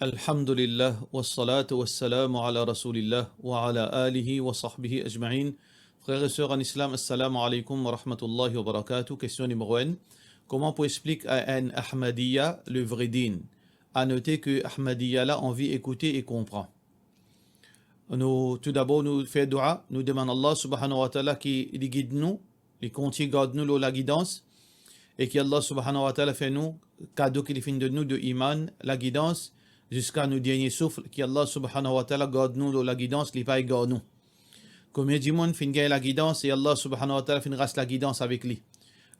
Alhamdulillah, wassalatu wassalamu ala rasulillah wa ala alihi wa sahbihi ajma'in. Frères et sœurs en islam, assalamu alaikum wa rahmatullahi wa barakatuh. Question numéro 1. Comment on explique à un Ahmadiyya le vrai din? À noter que Ahmadiyya là, on vit écouter et comprend. Tout d'abord, nous faisons dua, nous demandons Allah subhanahu wa ta'ala qui guide nous, qui continue garde nous la guidance, et qu'Allah subhanahu wa ta'ala fait nous, cadeau qu'il fait de nous de iman, la guidance, jusqu'à nos derniers souffles, qu'Allah subhanahu wa ta'ala garde nous la guidance, les pas garde nous. Comme il dit, mon fin la guidance, et Allah subhanahu wa ta'ala finira la guidance avec lui.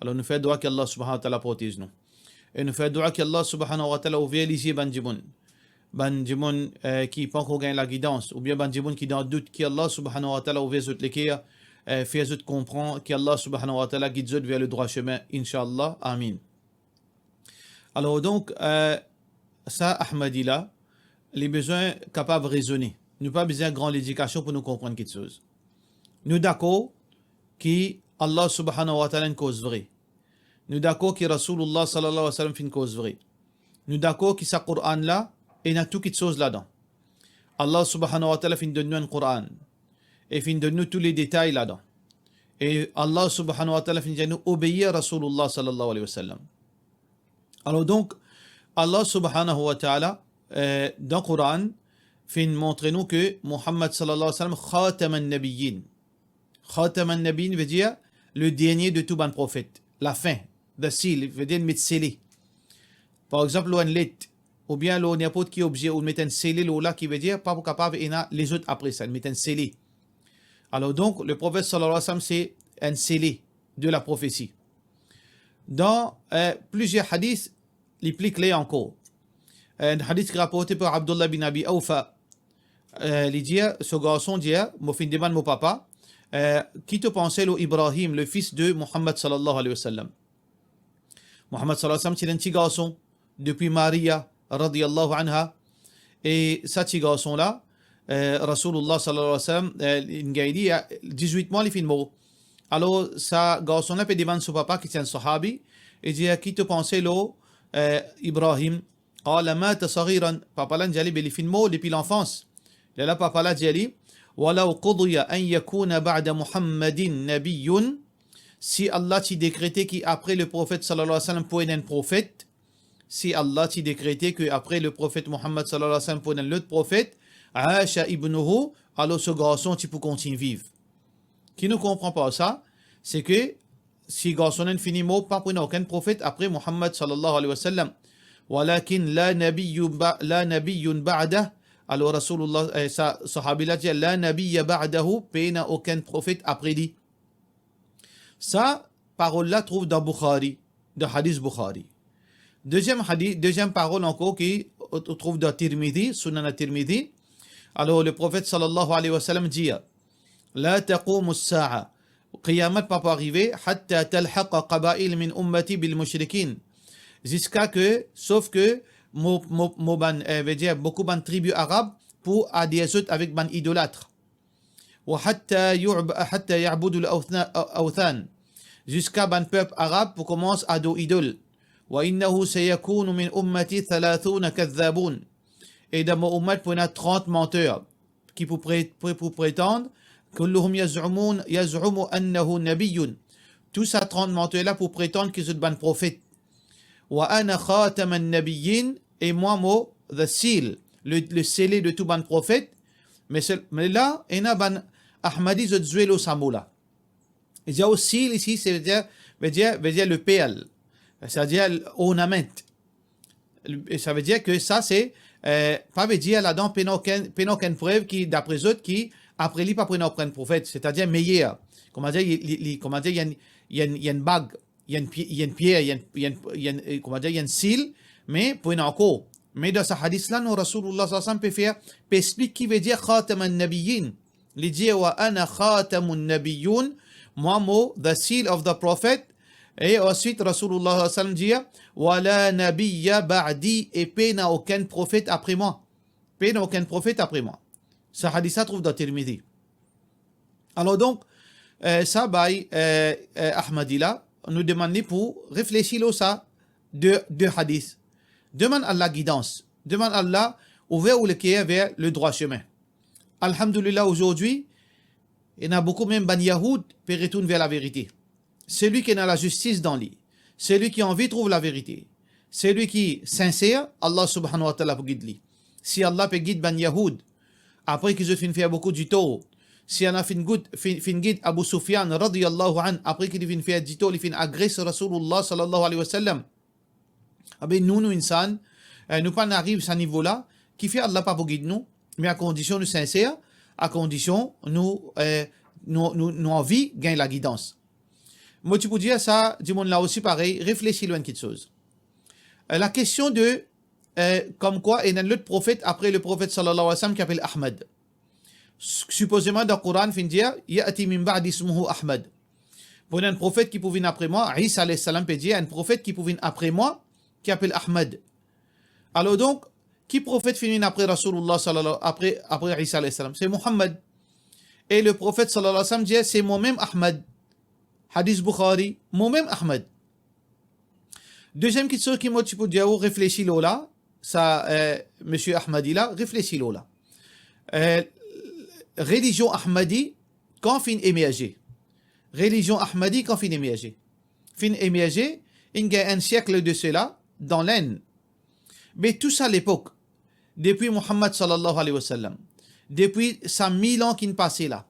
Alors nous faisons dua qu'Allah subhanahu wa ta'ala protège nous. Et nous faisons dua qu'Allah subhanahu wa ta'ala ouvre les yeux Banjimon qui pense qu'on gagne la guidance, ou bien Banjimon qui dans le doute qu'Allah subhanahu wa ta'ala ouvre les yeux, fait les comprendre qu'Allah subhanahu wa ta'ala guide vers le droit chemin, Inch'Allah, Amin. Alors donc, ça, Ahmadi là, les besoins capables de raisonner. Nous n'avons pas besoin de grande éducation pour nous comprendre quelque chose. Nous d'accord que Allah subhanahu wa ta'ala une cause vraie. Nous d'accord que Rasulullah sallallahu alayhi wa sallam fait une cause vraie. Nous d'accord que ce Coran là, il y a toutes les choses là-dedans. Allah subhanahu wa ta'ala fait de nous un Coran. Et fait de nous tous les détails là-dedans. Et Allah subhanahu wa ta'ala fait de nous obéir à Rasulullah sallallahu alayhi wa sallam. Alors donc, Allah subhanahu wa ta'ala, dans le Coran, fait montrer nous que Muhammad sallallahu alayhi wa sallam, khatam al-nabiyyin. Khatam al-nabiyyin veut dire le dernier de tout bon prophète. La fin, the seal, veut dire mettre scellé. Par exemple, l'on lit, ou bien l'on n'importe qui objet, ou mettre un scellé, là qui veut dire pas capable, et les autres après ça, mettre un scellé. Alors donc, le prophète sallallahu alayhi wa sallam, c'est un scellé de la prophétie. Dans plusieurs hadiths, les plus clés encore. Un hadith qui est rapporté par Abdullah bin Abi Awfa, il dit, ce garçon dit, mon fin demande mon papa, qui te pensait le Ibrahim, le fils de Muhammad sallallahu alayhi wa sallam. Muhammad sallallahu alayhi wa sallam, c'est un petit garçon, depuis Maria, radiyallahu anha, et ce petit garçon-là, Rasulullah sallallahu alayhi wa sallam, il a dit, 18 mois, il fait mort. Alors, ce garçon-là peut demander son papa, qui est un sahabi, et dit, qui te pensait le Ibrahim? قال مات صغيرا. Papa là dit il fait mort depuis l'enfance. Là papa là dit ولو قضي أن يكون بعد محمد نبي. Si Allah t'a décrété qu'après le prophète sallallahu alayhi wa sallam pour un prophète, si Allah t'a décrété qu'après le prophète Muhammad sallallahu alayhi wa sallam pour un autre prophète, Aisha ibnuhu, alors ce garçon tu peux continuer vivre. Qui ne comprend pas ça, c'est que si garçon n'a fini mot pas pour aucun prophète après Muhammad sallallahu alayhi wa sallam. ولكن لا نبي بعده. Alors Rasulullah, sahabi là dit la nabiyya ba'dahu, il n'y a aucun prophète après lui. Ça, parole-là trouve dans Bukhari, dans Hadith Bukhari. Deuxième parole encore qui trouve dans Tirmidhi, Sunan al-Tirmidhi. Alors le prophète sallallahu alayhi wa sallam dit la taqumu as-sa'a. Qiyamat pas arriver hatta talhaqa qaba'il min ummati bil mushrikin. Jusqu'à que, sauf que, veut dire beaucoup de tribus arabes pour adhérer avec ban idolâtres. وحتى يعبدوا الأوثان. Jusqu'à ban peuple arabe pour commencer à adorer idole. وإنه سيكون من أمتي 30 كذابون. Et dans mon ummat, il y a 30 menteurs qui pour prétendre كلهم يزعمون أنه نبي. Tous ces 30 menteurs là pour prétendre qu'ils sont ban prophètes. وأنا خاتم النبيين, et moi, the seal, le scellé de tout ban prophète. Mais là, il y a ban Ahmadi Zodzuelo Samoula. Il y a aussi ici, veut dire le PL, c'est-à-dire l'ornement. Ça veut dire que ça, c'est, pas veut dire là-dedans, pénoken preuve qui, d'après eux, qui, après lui, pas prendre aucun prophète, c'est-à-dire meilleur. Comment dire, il y a une bague. Il y a une pierre, il y a une cil, mais pour une encore. Mais dans ce hadith-là, nous, Rasulullah sallallahu alayhi wa sallam peut expliquer qui veut dire khatam al-nabiyyin. Il dit wa ana khatam al-nabiyyun, moi, the seal of the prophet. Et ensuite, Rasulullah sallallahu alayhi wa sallam dit wa la nabiyya ba'di, et peu n'a aucun prophète après moi. Peu n'a aucun prophète après moi. Ce hadith-là trouve dans Tirmidhi. Alors donc, ça, Ahmadillah, nous demander pour réfléchir à ça, deux hadiths. Demande à la guidance. Demande à Allah ouvert ou qui est vers le droit chemin. Alhamdulillah, aujourd'hui, il y en a beaucoup même Bani Yahoud qui retournent vers la vérité. Celui qui est dans la justice dans lui, celui qui a envie trouve la vérité, celui qui est sincère, Allah subhanahu wa ta'ala peut guider lui. Si Allah peut guider Bani Yahoud, après qu'ils ont fait beaucoup du tort, si on a fait guide Abu Sufyan radiyallahu an, après qu'il a fait du tort, il a agressé Rasulullah sallallahu alayhi wa sallam, nous insan, nous pas arrivent à ce niveau-là, qui fait Allah pas pour guider nous, mais à condition de sincère, à condition nous envie gagne la guidance. Moi, tu peux dire ça, dis-moi là aussi pareil, réfléchis loin de quelque chose. La question de, comme quoi, il y a un autre prophète après le prophète sallallahu alayhi wa sallam qui s'appelle Ahmad. Supposément dans le Coran, il dit, Ya'ti min ba'di ismuhu Ahmad. Pour un prophète qui pouvait venir après moi, Isa alayhi salam peut dire, un prophète qui pouvait venir après moi, qui s'appelle Ahmad. Alors donc, qui prophète finit après Rasulullah sallallahu après Isa alayhi salam? C'est Muhammad. Et le prophète sallallahu alayhi wa sallam dit, c'est moi-même Ahmad. Hadith Bukhari, moi-même Ahmad. Deuxième question qui m'a dit, réfléchis là, ça, monsieur Ahmadi là, réfléchis là. Religion Ahmadi, quand fin émergé? Religion Ahmadi, quand fin émergé? Fin émergé, il y a un siècle de cela, dans l'Inde. Mais tout ça à l'époque, depuis Muhammad sallallahu alayhi wa sallam, depuis 1000 ans qui ne passaient là,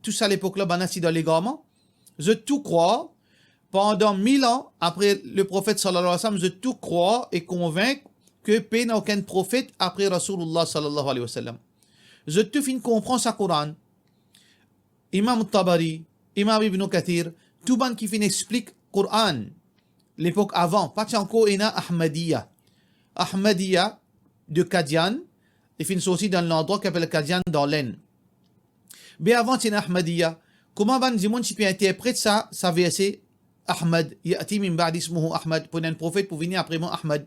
tout ça à l'époque là, banasi dans les garments, je tout crois, pendant 1000 ans, après le prophète sallallahu alayhi wa sallam, je tout crois et convainc que il n'y a aucun prophète après Rasulullah sallallahu alayhi wa sallam. Je tout fin comprends sa Coran. Imam Tabari, Imam Ibn Kathir, tout le monde qui fin explique Coran, l'époque avant, pas encore il y a Ahmadiyya. Ahmadiyya de Qadian, il finit aussi dans l'endroit qui s'appelle Qadian dans l'Aisne. Mais avant, il y a Ahmadiyya. Comment van Zimon si peut interpréter ça verset Ahmad, Ya'ti min ba'di ismuhu Ahmad, pour un prophète pour venir après moi Ahmad.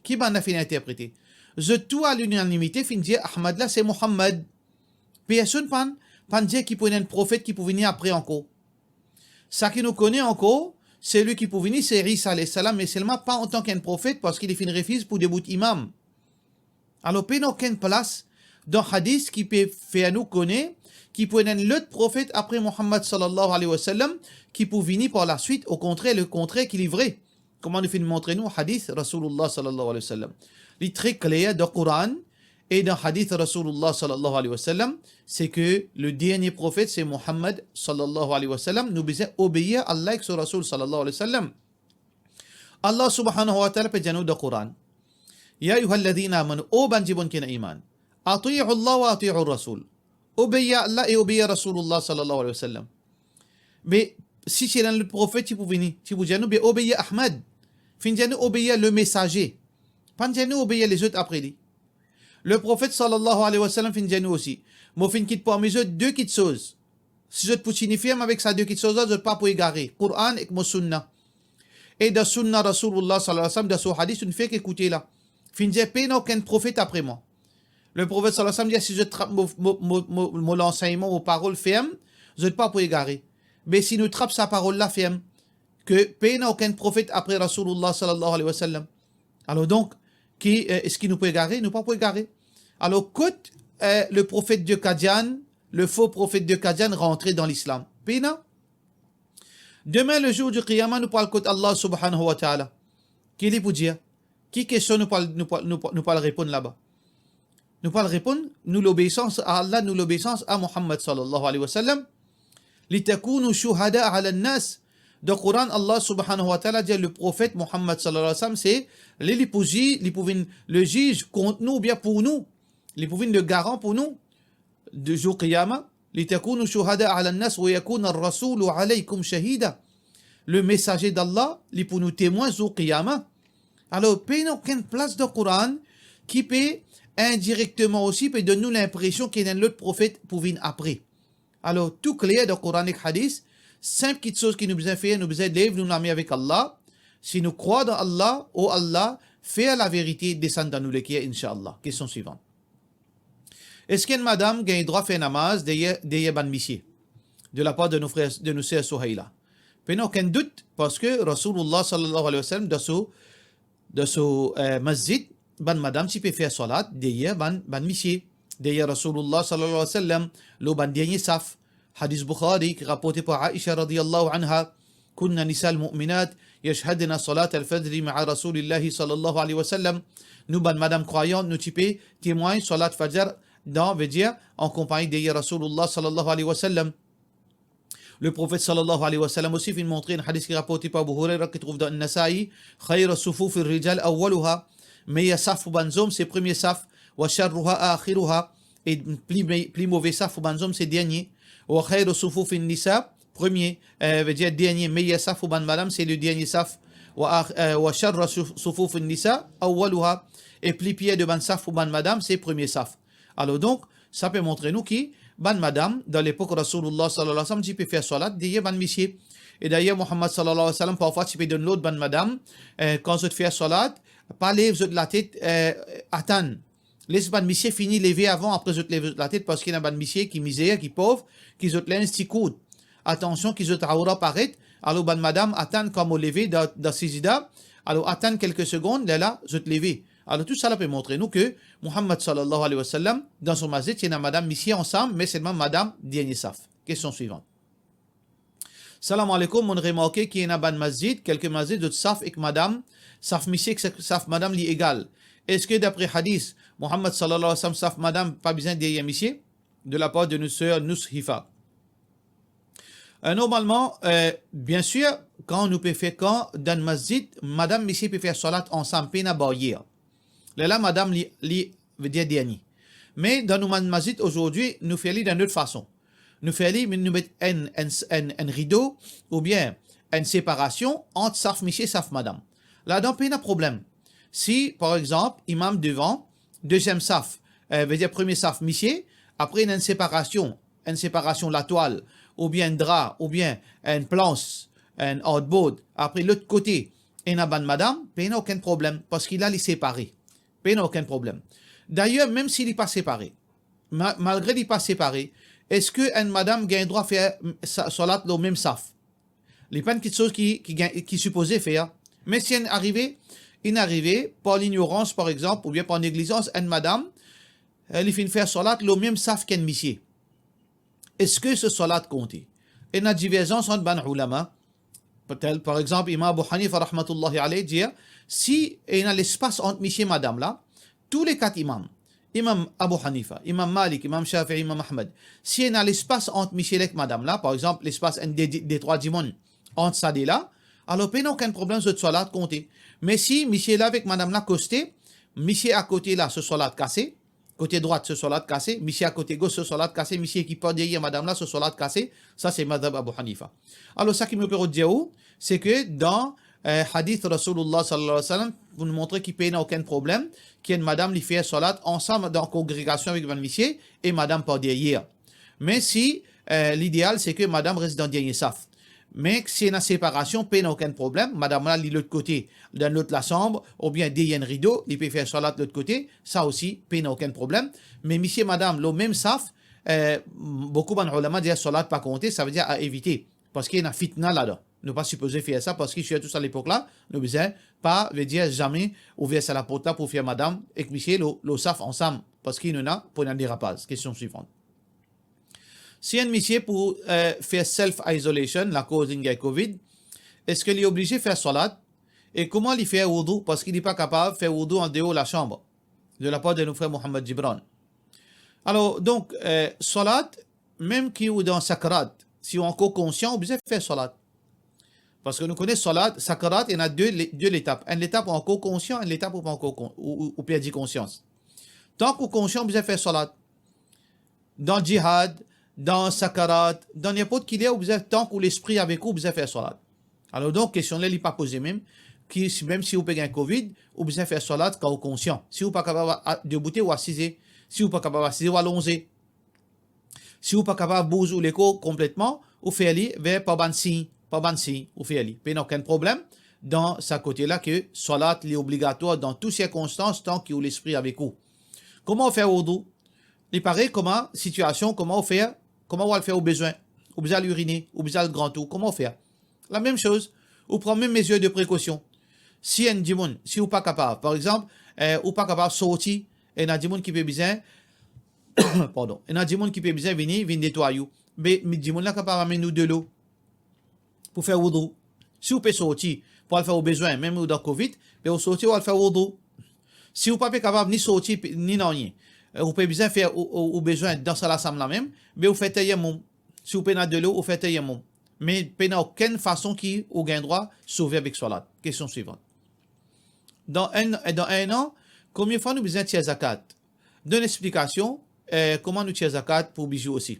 Qui va fait interpréter? Je tout à l'unanimité fin dire Ahmad là c'est Muhammad. Personne pas dire qui pour un prophète qui pour venir après encore. Ça qui nous connaît encore, c'est lui qui pour venir c'est Isa alayhi salam, mais seulement pas en tant qu'un prophète parce qu'il est fait une refuse pour début imam. Alors il n'y a aucune place dans hadith qui peut faire nous connaître qui peut être l'autre prophète après Muhammad sallallahu alayhi wa sallam, qui peut venir par la suite, au contraire, le contraire qui est vrai. Comment nous fait montrer nous hadith Rasulullah sallallahu alayhi wa sallam. Il est très clair dans le Coran et dans hadith Rasulullah sallallahu alayhi wa sallam, c'est que le dernier prophète c'est Muhammad sallallahu alayhi wa sallam, nous devons obéir à Allah et son Rasul sallallahu alayhi wa sallam. Allah subhanahu wa ta'ala peut dire dans le Coran, Ya ayyuhalladhina amanu, ô banjibon kina iman, ati'u Allah wa ati'u Rasul. Obéir à Allah et obéir à Rasulullah sallallahu alayhi wa sallam. Mais si c'est le prophète qui peut venir, si vous dites, mais obéir à Ahmad, finissez-nous obéir le messager. Pas nous obéir les autres après lui. Le prophète sallallahu alayhi wa sallam finissez-nous aussi. Moi, fin quitte pour mes autres deux petites choses. Si je te peux signifier avec ça deux petites choses, je ne peux pas pour égarer. Coran et mon sunna. Et dans sunna Rasulullah sallallahu alayhi wa sallam, dans son hadith, on ne fait qu'écouter là. Finissez pas aucun prophète après moi. Le prophète sallallahu alayhi wa sallam dit, si je trappe mon enseignement, aux paroles fermes, je ne peux pas pour égarer. Mais si nous trappons sa parole là ferme, que pays n'a aucun prophète après Rasulullah sallallahu alayhi wa sallam. Alors donc, est-ce qu'il nous peut égarer? Nous pas pour égarer. Alors, quand le prophète de Qadian, le faux prophète de Qadian rentrer dans l'islam? Pays n'a? Demain, le jour du Qiyamah, nous parlons contre Allah subhanahu wa ta'ala. Qui est pour dire? Qui question nous parle répondre là-bas? Nous parlons répondre, nous l'obéissance à Allah, nous l'obéissance à Muhammad sallallahu alayhi wa sallam. Litakunu shuhada ala nas. Dans le Coran, Allah subhanahu wa ta'ala dit le prophète Muhammad sallallahu alayhi wa sallam, c'est le juge contre nous, bien pour nous. Les pouvines le garant pour nous. De jour Qiyamah. Litakunu shuhada ala nas wa yakuna ar-rasulu alaykum shahida. Le messager d'Allah, il pour nous témoins jour Qiyamah. Alors, il n'y a aucune place dans le Coran qui peut indirectement aussi peut donner nous l'impression qu'il y a un autre prophète pour venir après. Alors, tout clair dans le Coran et le Hadith, simple petite chose qui nous besoin faire, nous besoin de nous l'amener avec Allah. Si nous croyons dans Allah, oh Allah, fais la vérité, descend dans nous l'équerre, Inch'Allah. Question suivante. Est-ce qu'une madame a le droit de faire namaz derrière ban missier de la part de nos frères, de nos sœurs Souhaïla? Il n'y a aucun doute, parce que Rasulullah sallallahu alayhi wa sallam, dans ce masjid, ban madame si peut faire salat derrière ban monsieur. Derrière Rasulullah sallallahu alayhi wa sallam, le ban dernier saf. Hadith Bukhari rapporté par Aisha radiyallahu anha. كنا نساء المؤمنات يشهدنا صلاة الفجر مع رسول الله صلى الله عليه وسلم. Nous, ban madame croyante, nous typés témoins salat fajr dans, veut dire, en compagnie de Rasulullah sallallahu alayhi wa sallam. Le prophète sallallahu alayhi wa sallam aussi vient montrer un hadith qui est rapporté par Abu Huraira qui trouve dans An-Nasa'i. خير صفوف الرجال أولها. Meilleur saf ou banzom, c'est premier saf. وشرها آخرها. Et plus mauvais saf ou banzom, c'est dernier. وخير صفوف النساء. Premier, veut dire dernier, meilleur saf ou ban madame, c'est le dernier saf. وشر صفوف النساء أولها. Et plus pied de ban saf ou ban madame, c'est premier saf. Alors donc, ça peut montrer nous qui, ban madame, dans l'époque Rasulullah sallallahu alayhi wa sallam, tu peux faire salat, d'ailleurs ban monsieur. Et d'ailleurs, Muhammad sallallahu alayhi wa sallam, parfois tu peux donner l'autre ban madame, quand tu fais salat, pas lever la tête, attendre. Laisse ban monsieur finir lever avant, après tu lever la tête, parce qu'il y a ban monsieur qui misère, qui pauvre, qui te lève un petit coude. Attention, qui te aura paraître, alors ban madame, attendre comme au lever dans sijida, alors attendre quelques secondes, là, je te lever. Alors tout ça peut montrer nous que Muhammad sallallahu alayhi wa sallam, dans son masjid, il y a madame ici ensemble, mais seulement madame dernier saf. Question suivante. Salam alaikum, on remarque qu'il y a un masjid, quelques masjids de saf et madame, saf monsieur, saf madame li égal. Est-ce que d'après hadith, Muhammad sallallahu alayhi wa sallam, saf madame, pas besoin derrière monsieur, de la part de nos sœurs Nushifa? Normalement, bien sûr, quand nous pouvons faire quand dans le masjid, madame monsieur peut faire salat ensemble, pas une barrière. Là, madame li veut dire dernier. Mais dans nos masjid aujourd'hui, nous faisons d'une autre façon. Nous faisons, nous mettons un rideau ou bien une séparation entre saf monsieur et saf madame. Là-dedans, pas de problème. Si, par exemple, imam devant, deuxième saf, veut dire premier saf monsieur, après il y a une séparation la toile, ou bien un drap, ou bien une planche, un outboard, après l'autre côté, il y a une madame, pas aucun problème, parce qu'il a les séparés. Pas aucun problème. D'ailleurs, même s'il n'est pas séparé, malgré qu'il n'est pas séparé, est-ce qu'une madame a le droit de faire salat le même saf? Il n'y a pas quelque chose qui est supposé faire. Mais si une arrivée par l'ignorance, par exemple, ou bien par négligence, une madame, elle fait faire salat le même saf qu'un monsieur. Est-ce que ce salat compte? Il y a une divergence entre ban ulama. Par exemple, Imam Abu Hanifa rahmatullahi alayhi dit, si il y a l'espace entre monsieur et madame là, tous les quatre imams, Imam Abu Hanifa, Imam Malik, Imam Shafi'i, Imam Ahmed, si il y a l'espace entre monsieur et madame là, par exemple, l'espace des trois dimons entre ça et là, alors il n'y a aucun problème de salat compter. Mais si monsieur là avec madame là costé, monsieur à côté là, ce salat cassé, côté droit, ce salat cassé, monsieur à côté gauche, ce salat cassé, monsieur qui porte derrière madame là, ce salat cassé, ça c'est madhab Abu Hanifa. Alors ça qui me peut dire, c'est que dans hadith Rasulullah sallallahu alayhi wa sallam, vous nous montrez qu'il n'y a aucun problème, qu'il y a une madame qui fait salat ensemble dans la congrégation avec un monsieur et madame par derrière. Mais si l'idéal c'est que madame reste dans le dernier saf. Mais s'il y a une séparation, il n'y a aucun problème. Madame là, de l'autre côté, dans l'autre la chambre, ou bien derrière un rideau, il peut faire salat de l'autre côté, ça aussi, il n'y a aucun problème. Mais monsieur et madame, le même saf, beaucoup de ulama disent salat pas compter, ça veut dire à éviter. Parce qu'il y a une fitna là-dedans. Nous ne pas supposé faire ça parce que je suis tous à l'époque là, nous ne pouvons pas veut dire jamais ouvrir ça la porte là pour faire madame et monsieur le saf ensemble parce qu'il y en a pour un dérapage. Question suivante. Si un monsieur pour faire self-isolation, la cause de Covid, est-ce qu'il est obligé de faire salat? Et comment il fait wudu? Parce qu'il n'est pas capable de faire wudu en dehors de la chambre, de la part de nos frères Mohamed Gibran. Alors, donc, salat, même qui est dans sakrat, si on est encore conscient, on est obligé de faire salat. Parce que nous connaissons salat, sakrat, il y en a deux étapes. Une étape encore conscient, une étape où pas encore ou perdu conscience. Tant qu'on est conscient, on est obligé de faire salat. Dans le djihad, dans sakarat, dans n'importe qui est, tant que l'esprit avec vous, vous avez fait salat. Alors donc, question là, il n'est pas posée même, même si vous payez un Covid, vous avez fait salat quand vous êtes conscient. Si vous n'êtes pas capable de bouter ou assiser, si vous n'êtes pas capable d'assiser ou allonger, si vous n'êtes pas capable de bouger l'écho complètement, vous faites aller vers pas bansi, vous faites aller. Il n'y a aucun problème dans ce côté-là que salat est obligatoire dans toutes circonstances tant que vous l'esprit avec vous. Comment faire wudu? Il paraît comment, situation, comment faire le faire au besoin, ou besoin l'uriner, ou besoin le grand tour, comment faire? La même chose, ou prendre même mesures de précaution. Si un dimon, si vous pas capable, par exemple, ou pas capable de sortir, et il y a des gens qui peuvent bien, pardon, il y a des gens qui peuvent bien venir nettoyer. Mais des gens là capable d'amener nous de l'eau pour faire wudu. Si vous pouvez sortir pour le faire au besoin, même dans le Covid, mais vous sortir pour le faire wudu. Si vous ne pouvez pas capable ni sortir ni rien, vous pouvez bien faire au besoin dans la salle là même, mais vous faites tayammum. Si vous pouvez de l'eau, vous faites tayammum. Mais il n'y a aucune façon qui vous gagne droit sauver avec salat. Question suivante. Dans un an, combien de fois nous besoin de tirer zakat? Donne explication comment nous tirer zakat pour bijoux aussi.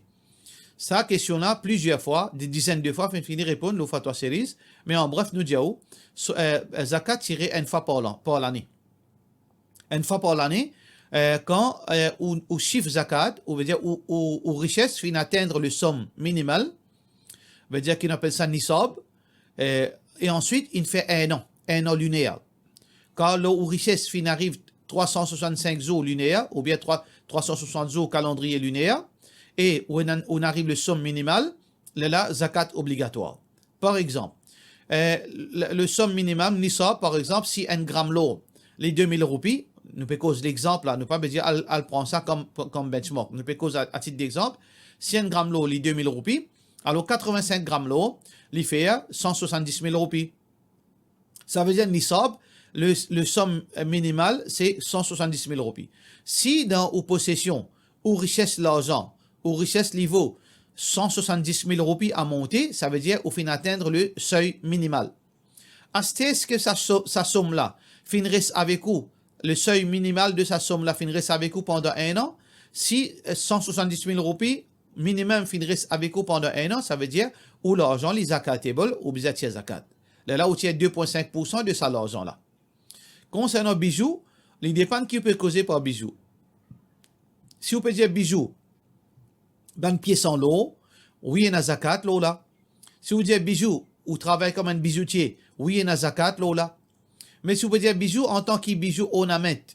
Ça, question là, plusieurs fois, des dizaines de fois, finir répondre au fatwa series. Mais en bref, nous disons, zakat tiré une fois par l'année. Une fois par l'année, quand au chiffre zakat, ou veut dire ou richesse finit atteindre le somme minimale, veut dire qu'il appelle ça nisab, et ensuite il fait un an lunaire. Quand le richesse finit arrive 365 jours lunaire, ou bien 360 jours calendrier lunaire, et on arrive le somme minimale, là, zakat obligatoire. Par exemple, le somme minimum, nisab, par exemple, si 1 gramme l'eau, les 2000 roupies, nous pouvons causer l'exemple, nous ne pouvons pas dire elle prend ça comme benchmark. Nous pouvons causer à titre d'exemple, si 1 gramme l'eau, les 2000 roupies, alors 85 grammes l'eau, il fait 170 000 roupies. Ça veut dire nisab, le somme minimal, c'est 170 000 roupies. Si dans ou possession, ou richesse l'argent, ou richesse niveau, 170 000 roupies à monter, ça veut dire au fin atteindre le seuil minimal. Est-ce que sa somme-là finirait avec vous, le seuil minimal de sa somme-là finirait avec vous pendant un an? Si 170 000 roupies minimum finirait avec vous pendant un an, ça veut dire ou l'argent, les zakatable, ou bien zakat. Là où tu as 2,5% de ça l'argent-là. Concernant bijoux, il dépend qui peut causer par bijoux. Si vous pouvez dire bijoux, une pièce en l'eau, oui, il y a zakat, l'eau là. Si vous dites bijoux, ou travaille comme un bijoutier, oui, il y a zakat, l'eau là. Mais si vous pouvez dire bijoux en tant que bijoux ornament,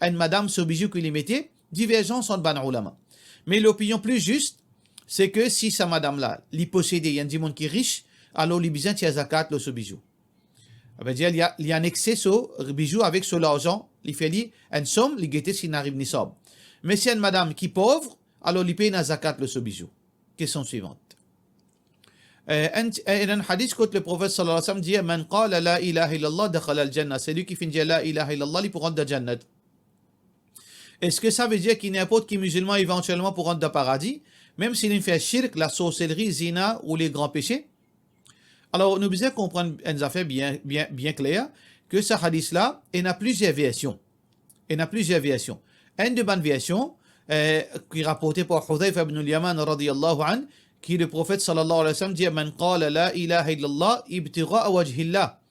une madame, ce bijou qu'il y mettait, divergence entre ban ulama. Mais l'opinion plus juste, c'est que si sa madame là, l'y possédait, il y a un monde qui est riche, alors il besoin de zakat, ce bijou. Ça veut dire, il y a un excès sur bijou avec sur l'argent, il fait une somme, il guette s'il n'arrive ni somme. Mais si une madame qui est pauvre, alors il paye une zakat ce bijou. Question suivante. Un hadith que le prophète sallallahu alayhi wa sallam dit Man qala la ilaha illallah dakhala al-jannah. C'est lui qui finit la ilaha illallah, il pour rentrer dans le jannat. Est-ce que ça veut dire qu'il n'y a n'importe qui musulman éventuellement pour rentrer dans le paradis, même s'il fait shirk, la sorcellerie, zina ou les grands péchés? Alors, nous devons comprendre une affaire bien claire, que ce hadith-là, il y a plusieurs versions. Une de bonnes versions, qui est rapportée par Hudhayfa ibn al-Yaman radiyallahu anhu, qui le prophète sallallahu alayhi wa sallam dit Man qala la ilaha illallah ibtigha'a wajhillah.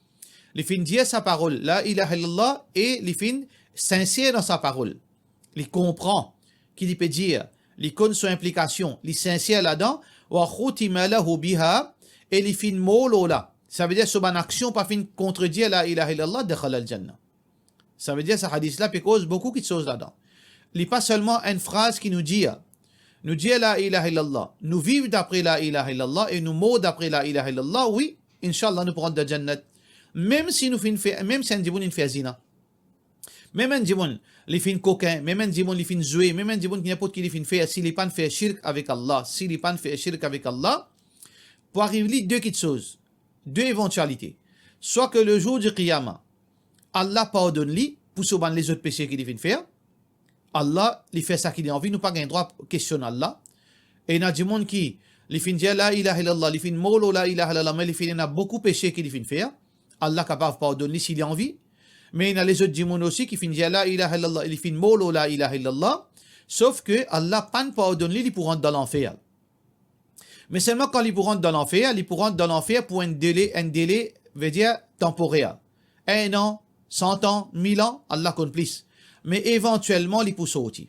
Il fin dire sa parole, la ilaha illallah, et il fin sincère dans sa parole. Il comprend qu'il peut dire, il connaît son implication, il sincère là-dedans, wa khutima lahu biha, et il fin molo là. Ça veut dire, sur une action, pas fin contredire la ilaha illallah, dakhala al-jannah. Ça veut dire, ce hadith-là peut cause beaucoup de choses là-dedans. Il n'est pas seulement une phrase qui nous dit la ilaha illallah, nous vivons d'après la ilaha illallah et nous mourons d'après la ilaha illallah, oui, Inch'Allah, nous pourrons de Jannat. Même si nous fait, même si un djimoun il fait zina, même un djimoun il fait coquin, même un djimoun il fait jouer, même un djimoun qui n'importe qui il fait, s'il n'est pas fait shirk avec Allah, pour arriver deux petites choses, deux éventualités. Soit que le jour du Qiyamah, Allah pardonne lui pour souban les autres péchés qu'il vient faire. Allah, il fait ça qu'il a envie, nous pas gain droit questionner Allah. Et il y a du monde qui, il fin dire la ilaha illallah, il fin molo la ilaha illallah, mais il fin y a beaucoup péchés qu'il vient faire. Allah capable de pardonner s'il a envie. Mais il y a les autres du monde aussi qui fin dire la ilaha illallah, il fin molo la ilaha illallah. Sauf que Allah pas pardonner, il pourra rentrer dans l'enfer. Mais seulement quand il pourra rentrer dans l'enfer, il pourra rentrer dans l'enfer pour un délai, veut dire temporaire. 1 an, 100 ans, 1000 ans, Allah compte plus. Mais éventuellement, il peut sortir.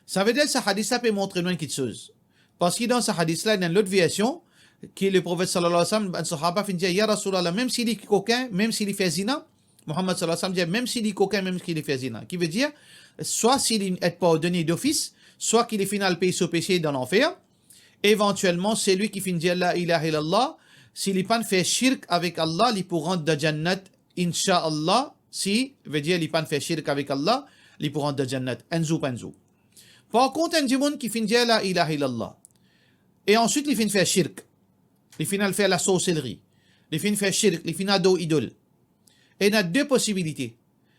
Ça veut dire que ce hadith-là peut montrer une petite chose. Parce que dans ce hadith-là, il y a une autre version, qui est le prophète sallallahu alayhi wa sallam, un sahaba fin dire, Ya Rasulallah, même s'il est coquin, même s'il fait zina, Muhammad sallallahu alayhi wa sallam dit, même s'il est coquin, même s'il fait zina. Qui veut dire, soit s'il n'est pas donné d'office, soit qu'il est final payé ce péché dans l'enfer, éventuellement, c'est lui qui finit dire la ilaha illallah, s'il n'est pas fait shirk avec Allah, il peut rentrer dans Jannat, Inch'Allah, Si, veut dire, il pas fait shirk avec Allah, il pour rentrer dans Jannat. Enzo penzo. Par contre, un monde qui finit dire la ilaha illallah. Et ensuite, il finit faire shirk. Il finit faire la sorcellerie. Il finit faire shirk. Il finit ado idole. Et il y a deux possibilités.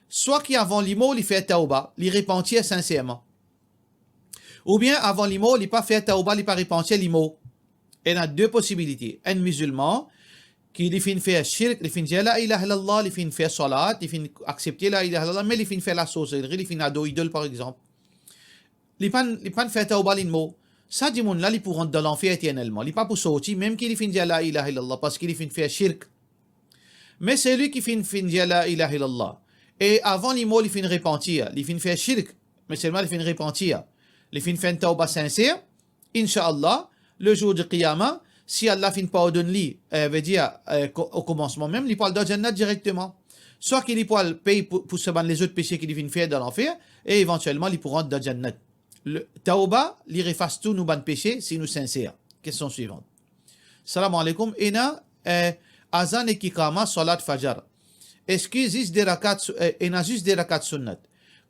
Soit qu'avant l'imo, il fait tauba, il repentir sincèrement. Ou bien avant l'imo, il pas fait tauba, il pas repentir l'imo. Et il y a deux possibilités. Un musulman qui finit faire shirk, il finit dire la ilaha illallah, il finit faire salat, il finit accepter la ilaha illallah, mais il finit faire la sorcellerie, il finit ado idole par exemple. Il pas fait tauba l'imo. Ça dit mon là, il pour rentrer dans l'enfer éternellement. Il pas pour sortir, même qu'il finit dire la ilaha illallah, parce qu'il finit faire shirk. Mais c'est lui qui finit dire la ilaha illallah. Et avant l'imo, il finit repentir, il finit faire shirk, mais seulement il finit repentir. Il finit faire une tauba sincère, Inch'Allah, le jour du Qiyamah, si Allah finit pardonne lui, veut dire au commencement même, il parle de Jannat directement. Soit qu'il parle paye pour se les autres péchés qu'il finit faire dans l'enfer, et éventuellement il pourra rentrer dans Jannat. Le tauba, il efface tous nos bons péchés si nous sincères. Question suivante. Salam alaikum. Ena azan et kikama salat fajar. Est-ce qu'il existe des rakats, juste des rakats sunnat?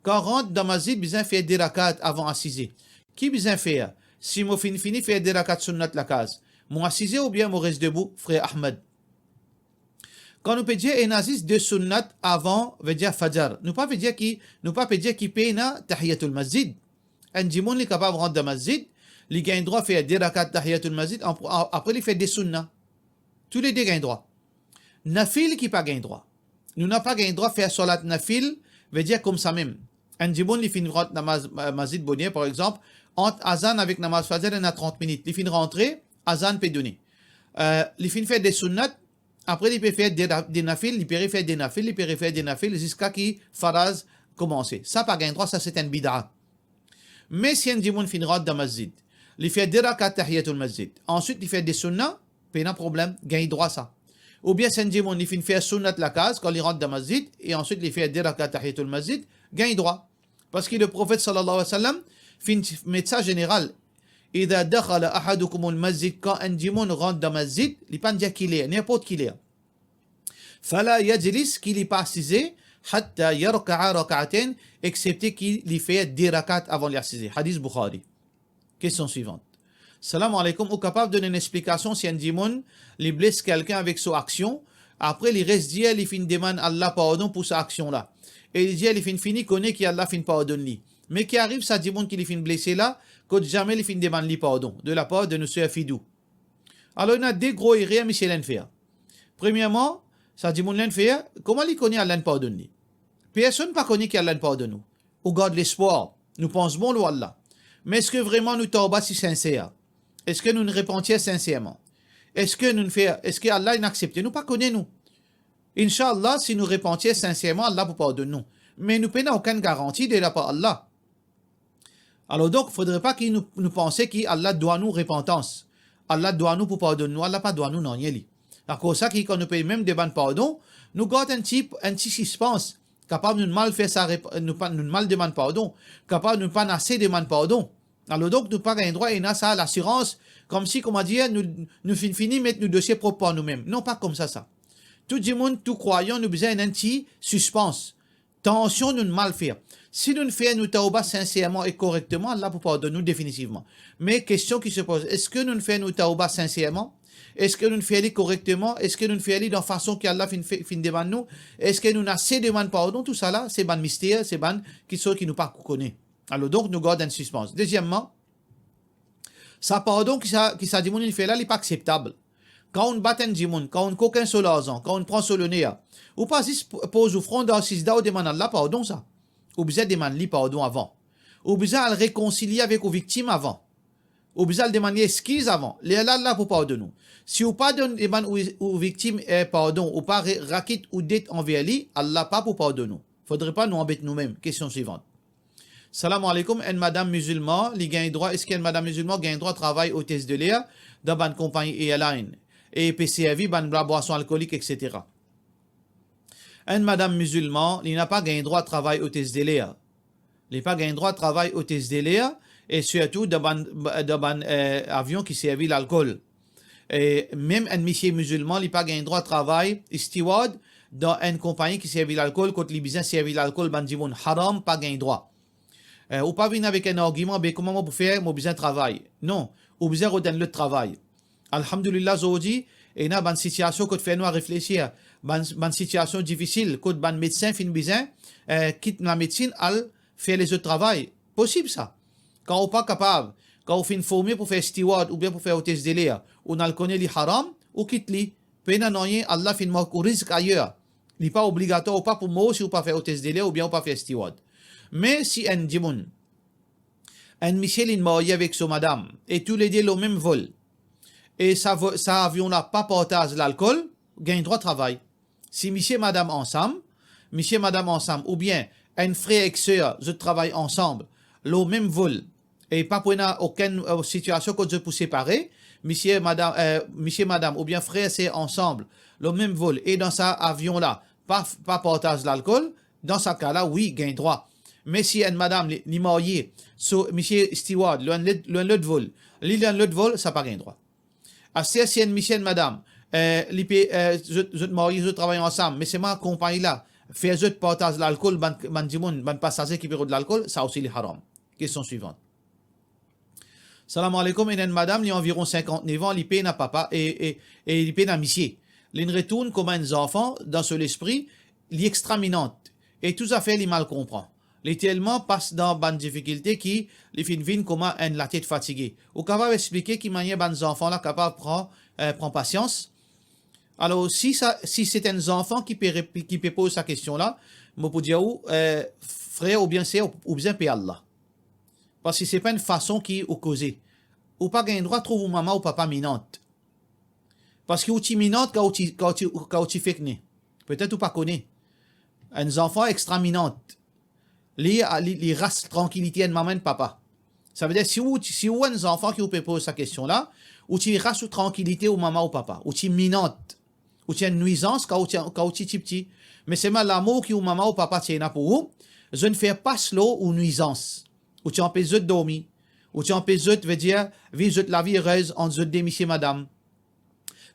Quand on rentre dans masjid, besoin faire des rakats avant assiser. Qui besoin faire? Si moi fini faire des rakats sunnat la case, moi assiser ou bien moi reste debout, frère Ahmed. Quand nous peut dire juste deux sunnat avant, veut dire fajar. Nous pas peut dire qui paye na tahiyatul masjid. Un djimoun est capable de rentrer dans masjid, il gagne droit à faire des rakats tahiyatul masjid, après il fait des sunnat. Tous les deux gagnent droit. Nafil qui pas gagne droit. Nous n'avons pas gagné droit à faire salat nafil, veut dire comme ça même. Un djiboun, il finit rentrer dans masjid bonnier, par exemple, entre azan avec namaz fajr, il y a 30 minutes. Il finit rentrer, azan peut donner. Il finit faire des sunnat, après il peut faire des nafil, il peut faire des nafil, il peut faire des nafil, jusqu'à qui faraz commencer. Ça, pas gagné droit, ça c'est un bid'a. Mais si un djiboun finit rentrer dans masjid, il fait des rakat tahiyatul masjid, ensuite il fait des sunnat, pas de problème, gagne droit ça. Ou bien c'est un djimoun, il fait sunnat la case quand il rentre dans le masjid, et ensuite il fait des rakat tahiyatul masjid, gagne droit. Parce que le prophète sallallahu alayhi wa sallam fait un médecin général. إذا دخل أحدكم المسجد quand un djimoun rentre dans le masjid, il ne peut pas dire qu'il est, n'importe qui est. فلا يجلس qu'il n'est pas assisé, حتى يركع ركعتين, excepté qu'il fait des rakat avant l'assiser. Hadith Bukhari. Question suivante. Salam alaikum, ou capable de donner une explication si un djimoun il blesse quelqu'un avec son action, après il reste dire, il finit demande Allah pardon pour sa action là. Et il dit, il finit fini, connaît qu'Allah finit pardonne lui. Mais qui arrive, ça djimoun qui finit blessé là, que jamais il finit demande lui pardon, de la part de nos sœurs Fidou. Alors il y a deux gros erreurs, monsieur l'enfer. Premièrement, ça djimoun l'enfer, comment il connaît Allah pardonne lui? Personne ne connaît qu'Allah pardonne nous. On garde l'espoir, nous pensons bon le Allah. Mais est-ce que vraiment nous tauba si sincère? Est-ce que nous nous repentions sincèrement? Est-ce que Allah n'accepte? Nous pas connaît nous. Inch'Allah, si nous repentions sincèrement, Allah peut pardonner nous. Mais nous n'avons aucune garantie de la part d'Allah. Alors donc, il ne faudrait pas que nous pensions qu'Allah doit nous repentance. Allah doit nous pour pardonner nous. Allah pas doit nous non yeli. À cause ça, quand nous payons même des bonnes pardons, nous gardons un petit suspense. Capable de nous mal faire ça, nous mal demander pardon. Capable de nous pas assez demander pardon. Alors donc, nous pas gagner droit et nous ça l'assurance, comme si, comment dire, nous finissons mettre nos dossiers propres à nous-mêmes. Non, pas comme ça. Tout le monde, tout croyant, nous besoin d'un petit suspense. Tension, nous mal faire. Si nous faisons nous tauba sincèrement et correctement, Allah peut pardonner nous définitivement. Mais question qui se pose, est-ce que nous faisons nous tauba sincèrement? Est-ce que nous faisons correctement? Est-ce que nous faisons dans la façon qu'Allah fin demande nous? Est-ce que nous avons assez demande pardon? Tout ça là, c'est ban mystère, c'est ban qui nous pas connaît. Alors donc, nous gardons un suspense. Deuxièmement, ça pardon qui ça dit il fait là, il n'est pas acceptable. Quand on bat un djimoun, quand on coque un sur l'argent, quand on prend sur le nez, ou pas juste pose offrande dans sisda ou demande Allah pardon ça. Ou besoin demander lui pardon avant. Ou besoin de réconcilier avec les victimes avant. Ou besoin de demander excuse avant. Allah pour pardonner nous. Si ou pas demander aux victimes pardon, ou pas raquette ou dette envers lui, Allah pas pour pardonner nous. Faudrait pas nous embêter nous-mêmes. Question suivante. Salam alaikum, une madame musulmane, li gagne droit, est-ce qu'une madame musulmane gagne droit de travail hôtesse de l'air dans une compagnie airline et PCAV, ban boisson alcoolique, etc. Une madame musulmane, il n'a pas gagné droit de travail hôtesse de l'air. Il n'a pas gagné droit de travail hôtesse de l'air et surtout dans un avion qui servait l'alcool. Et même un monsieur musulman, il n'a pas gagné droit de travail steward dans une compagnie qui servait l'alcool, quand les business servait l'alcool, ben dit haram, pas gain droit. Ou pas venir avec un argument, ben comment vous faire, mon besoin travail. Non, ou besoin redonner le travail. Alhamdulillah, Zodi, et na ban situation que fait nous réfléchir, ban situation difficile, quand ban médecin fin besoin, quitte la médecine, al faire les autres travail. Possible ça. Quand on pas capable, quand on fait une formée pour faire steward ou bien pour faire hôtesse de l'air, on a le connaît les haram, ou quitte li. Pena noyen, Allah fait un risque ailleurs. Il n'est pas obligatoire ou pas pour moi si on pas faire hôtesse de l'air ou bien on pas faire steward. Mais si un dimoun, un Michel est marié avec son madame, et tous les deux le même vol, et ça avion-là pas partage l'alcool, gagne droit de travail. Si Michel et madame ensemble, ou bien un frère et sœur, je travaille ensemble, le même vol, et pas pour aucune situation que je peux séparer, Michel et madame, ou bien frère c'est ensemble, le même vol, et dans ça avion-là, pas partage l'alcool, dans ce cas-là, oui, gagne droit. Mais si une madame ni mariée, monsieur Stewart, l'autre vol, l'autre vol, ça pas gain droit. Si une Michel madame, je marié, je travaille ensemble, mais c'est ma compagnie là, faire je partage l'alcool, ban passager qui perd de l'alcool, ça aussi est haram. Question suivante. Salam alaikum, et une madame, il a environ 59 ans, il paye na papa et il paye na monsieur. Il retourne comme un enfant dans son esprit, il est extraminante. Et tout à fait, il mal comprend. Les tellement passe dans une difficulté qui les fin vin comme la tête fatiguée. Ou capable expliquer qui manière ban enfants là capable prend patience. Alors si c'est un enfant qui peut poser sa question là, moi pour dire frère ou bien c'est ou bien payer Allah. Parce que c'est pas une façon qui est causée. Ou pas gain droit trouve maman ou papa minante. Parce que ou tu minante quand tu fait que peut-être ou pas connaît. Un enfant extra minante. Les races tranquillité de maman et papa. Ça veut dire si vous un enfant qui vous pose cette question là, ou tu races tranquillité ou maman ou papa, ou tu minante, ou tu une nuisance quand tu petit. Mais c'est mal l'amour qui ou maman ou papa tient pour vous. Je ne fais pas slow ou nuisance. Ou tu empêches de dormir, ou tu empêches de veut dire vivre la vie heureuse en de monsieur madame.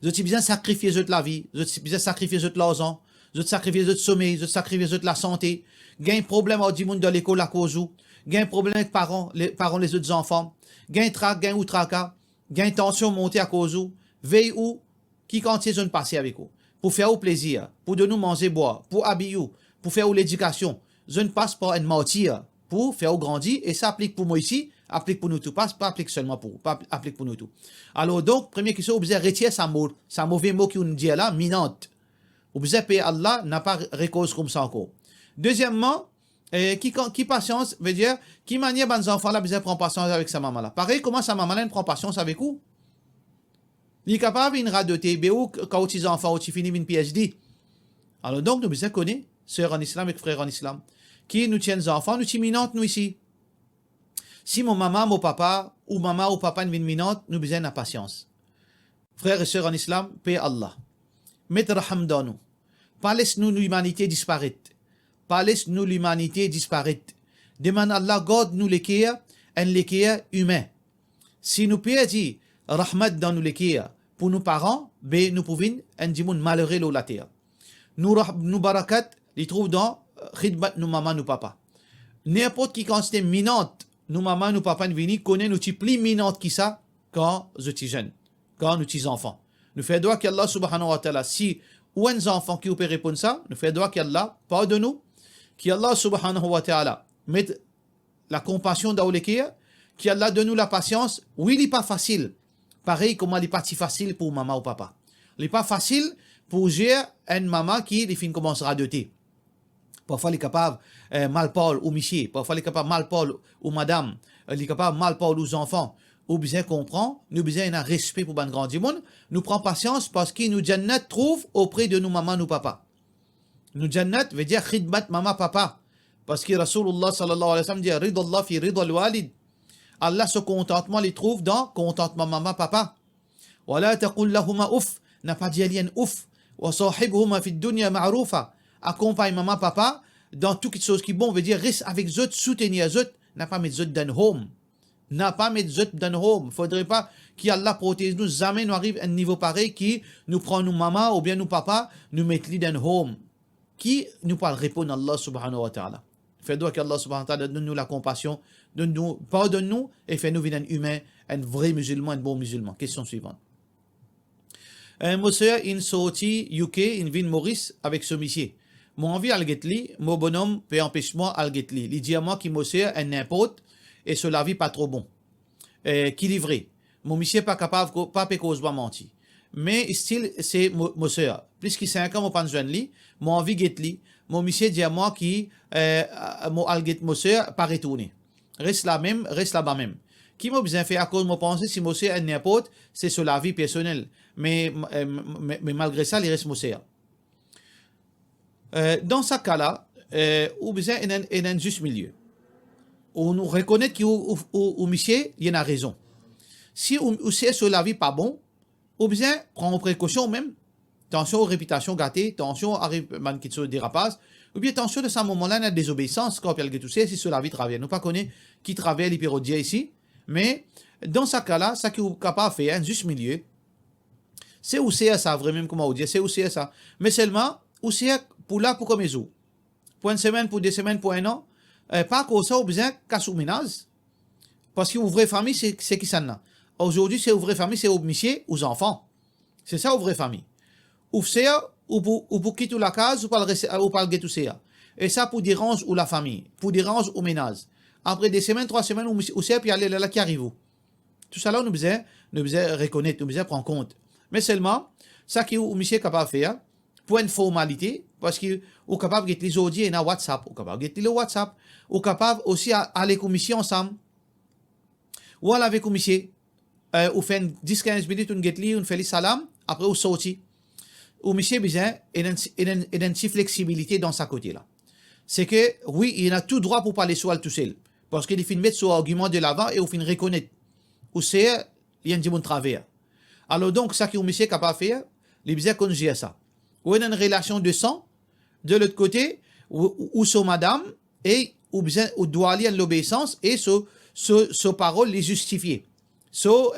Je suis bien sacrifier de la vie, je suis bien sacrifier de l'argent, je sacrifier de sommeil, je sacrifier de la santé. Gain problème au monde de l'école à cause où, gain problème avec les autres enfants, gain trac, gain ou tracas, gain tension montée à cause où, veille où, qui quantité je ne passe avec vous, pour faire au plaisir, pour de nous manger boire, pour habiller, pour faire l'éducation, je ne passe pas une mentir, pour faire grandir, et ça applique pour moi ici, applique pour nous tout, pas applique seulement pour vous, pas applique pour nous tout. Alors donc, première question, vous avez retiré sa mauvais mot qui nous dit là, minante. Vous avez payé Allah, n'a pas récose comme ça encore. Deuxièmement, qui patience veut dire qui manière les enfants là besoin prendre patience avec sa maman là. Pareil comment sa maman là prend patience avec vous. Il est capable une radoter ou quand tu enfants ou tu finis une PhD. Alors donc nous besoin connaître sœur en islam et frère en islam qui nous tiennent enfants nous minante nous ici. Si mon maman, mon papa ou maman ou papa une minante, nous besoin de patience. Frères et sœurs en islam, paix Allah. Mettez raham dans nous. Pas laisse-nous l'humanité disparaître. Pas laisse-nous l'humanité disparaître. Demande Allah, garde nous l'équerre, un l'équerre humain. Si nous perdons rahmat dans nous l'équerre, pour nos parents, ben nous pouvons un dimoun malheureux la terre. Nous barakat, les trouve dans khidmat nous maman, nous papa. N'importe qui quand c'était minante, nous maman, nous papa, nous vini, connaît nous ti plus minante qui ça, quand nous sommes jeunes, quand nous sommes enfants. Nous faisons droit qu'Allah subhanahu wa ta'ala, si ou un enfant qui peut répondre ça, nous faisons droit qu'Allah pardonne-nous, qu'Allah subhanahu wa ta'ala mette la compassion dans le cœur, qu'Allah donne nous la patience. Oui, il n'est pas facile. Pareil comme il n'est pas si facile pour maman ou papa. Il n'est pas facile pour gérer une maman qui commence à doter. Parfois, il est capable mal parler aux monsieur, parfois, il est capable mal parler aux madame, il est capable mal parler aux enfants. Nous besoin comprendre, nous besoin un respect pour le grand monde. Nous prenons patience parce que nous jannat trouve auprès de nous maman, nous papa. Nous jannat veut dire khidmat maman papa. Parce que Rasulullah sallallahu alayhi wa sallam dit ridallah fi ridal walid. Allah ce contentement les trouve dans contentement maman papa. Wala taqul lahuma ouf, n'a pas dit alien ouf. Wa sahibhuma fi dunya ma'rufa. Accompagne maman papa dans toutes choses qui bon veut dire reste avec eux, soutenir eux, n'a pas mettre eux dans home. N'a pas mettre eux dans home. Faudrait pas qu'Allah protège nous, jamais nous arrive à un niveau pareil qui nous prend nous maman ou bien nous papa, nous mettre dans home. qui nous parle répondre à Allah subhanahu wa ta'ala. Fais-nous qu'Allah subhanahu wa ta'ala donne-nous la compassion, pardonne-nous et fais-nous venir un humain, un vrai musulman, un bon musulman. Question suivante. Monsieur, in sorti UK, in ville Maurice avec ce monsieur. Mon envie al getli, mon bonhomme peut empêcher moi al getli. Il dit à moi qui monsieur un n'importe et sur la vie pas trop bon. Qui livré. Mon monsieur pas capable, pas cause pas menti. Mais style c'est monsieur. Plus que 5 ans mon pas jeune li, mon envie getli. Mon monsieur dit à moi qui mon al get monsieur pas retourner. Reste là-bas même. Qui m'a besoin fait à cause de mon pensée si monsieur un n'importe, c'est sur la vie personnelle. Mais malgré ça, il reste monsieur. Dans ce cas-là, on a besoin d'un juste milieu. On nous reconnaît qu'au monsieur, il y a raison. Si c'est sur la vie pas bon, on a besoin de prendre précaution même. Attention aux réputations gâtées, attention à des dérapage, ou bien attention de ce moment-là, il y a des désobéissances, quand il y a tout ça, si sur la vie travaille. Nous ne connaissons pas qui travaille l'hyperodier ici, mais dans ce cas-là, ça qui est capable de faire un juste milieu, c'est où c'est ça, vraiment, comment on dit, c'est où c'est ça. Mais seulement, où c'est pour là, pour comme les autres. Pour une semaine, pour 2 semaines, pour 1 an, pas comme ça, on a besoin qu'à sous ménage. Parce qu'une vraie famille, c'est qui ça là. Aujourd'hui, c'est une vraie famille, c'est aux messieurs, aux enfants. C'est ça, une vraie famille. Ou c'est, ou pour quitter la case, ou pas le tout ça. Et ça, pour déranger ou la famille, pour déranger au ménage. Après 2 semaines, 3 semaines, ou c'est, puis aller là qui arrive. Tout ça là, nous besoin reconnaître, nous besoin prendre compte. Mais seulement, ça qui est monsieur capable de faire, pour une formalité, parce qu'il est capable de les audios dans WhatsApp, ou capable de le WhatsApp, ou capable aussi aller avec monsieur ensemble, ou aller avec monsieur, ou faire 10-15 minutes, on fait les salam, après on sortit. Ou monsieur besoin une flexibilité dans sa côté là. C'est que, oui, il a tout droit pour parler sur elle tout seul, parce qu'il finit mettre son argument de l'avant et il finit reconnaître. Ou c'est, il y a un petit travers. Alors donc, ça qui est monsieur capable de faire, il besoin qu'on gère ça. Ou il y a une relation de sang, de l'autre côté, ou sur madame, et ou doit aller à l'obéissance, et sur parole les justifier. Sur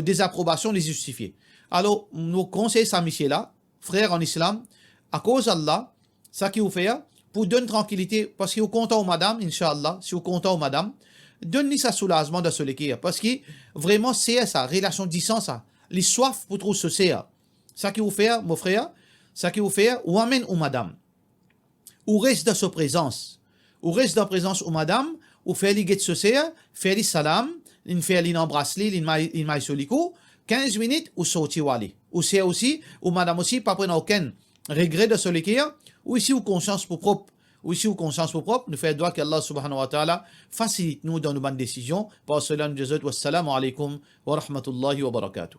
désapprobation les justifier. Alors, nous conseillons ça, monsieur là, frère en islam, à cause d'Allah, ça qui vous fait, pour donner tranquillité, parce que vous content aux madame, Inch'Allah, si vous content aux madame, donne-lui ça soulagement de ce l'équerre. Parce que vraiment, c'est ça, relation distance, ça. Les soifs pour trouver ce c'est. Ça qui vous fait, mon frère, ça qui vous fait, ou amène ou madame. Ou reste dans sa présence. Ou reste dans la présence ou madame, ou fait les guettes ce c'est, fait les salam, il fait les embrasse il maille sur les coups, 15 minutes, ou sorti ou aller. Ou c'est aussi, ou madame aussi, pas prendre aucun regret de ce l'équerre, ou ici, ou conscience pour propre. Ou ici, ou conscience pour propre, nous faisons qu'Allah subhanahu wa ta'ala facilite nous dans nos bonnes décisions. Par cela, nous disons, wassalamu alaikum wa rahmatullahi wa barakatuh.